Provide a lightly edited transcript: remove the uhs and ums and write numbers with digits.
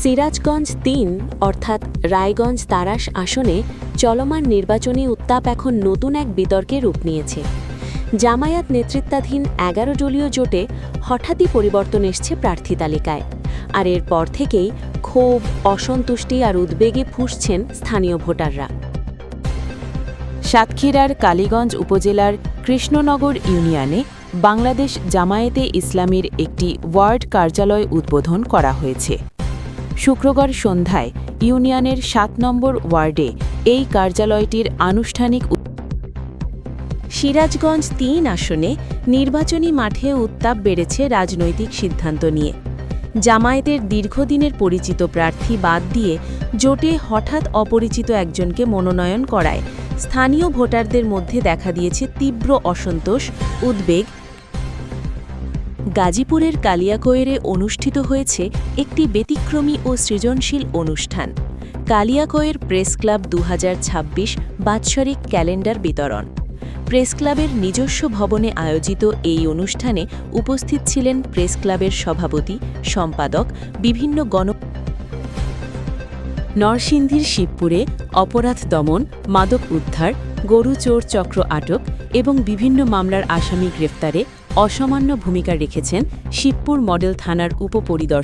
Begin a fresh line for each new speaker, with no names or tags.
সিরাজগঞ্জ ৩ অর্থাৎ রায়গঞ্জ তারাস আসনে চলমান নির্বাচনী উত্তাপ এখন নতুন এক বিতর্কে রূপ নিয়েছে। জামায়াত নেতৃত্বাধীন ১১ দলীয় জোটে হঠাৎই পরিবর্তন এসছে প্রার্থী তালিকায়, আর এরপর থেকেই ক্ষোভ, অসন্তুষ্টি আর উদ্বেগে ফুঁসছেন স্থানীয় ভোটাররা।
সাতক্ষীরার কালীগঞ্জ উপজেলার কৃষ্ণনগর ইউনিয়নে বাংলাদেশ জামায়াতে ইসলামীর একটি ওয়ার্ড কার্যালয় উদ্বোধন করা হয়েছে। শুক্রবার সন্ধ্যায় ইউনিয়নের ৭ নম্বর ওয়ার্ডে এই কার্যালয়টির আনুষ্ঠানিক
সিরাজগঞ্জ ৩ আসনে নির্বাচনী মাঠে উত্তাপ বেড়েছে রাজনৈতিক সিদ্ধান্ত নিয়ে। জামায়াতের দীর্ঘদিনের পরিচিত প্রার্থী বাদ দিয়ে জোটে হঠাৎ অপরিচিত একজনকে মনোনয়ন করায় স্থানীয় ভোটারদের মধ্যে দেখা দিয়েছে তীব্র অসন্তোষ, উদ্বেগ। গাজীপুরের কালিয়াকৈরে অনুষ্ঠিত হয়েছে একটি ব্যতিক্রমী ও সৃজনশীল অনুষ্ঠান, কালিয়াকৈর প্রেস ক্লাব ২০২৬ বাৎসরিক ক্যালেন্ডার বিতরণ। প্রেস ক্লাবের নিজস্ব ভবনে আয়োজিত এই অনুষ্ঠানে উপস্থিত ছিলেন প্রেস ক্লাবের সভাপতি, সম্পাদক, বিভিন্ন নরসিংদীর শিবপুরে অপরাধ দমন, মাদক উদ্ধার, গরু চোর চক্র আটক এবং বিভিন্ন মামলার আসামি গ্রেফতারে অসামান্য ভূমিকা রেখেছেন শিবপুর মডেল থানার উপপরিদর্শক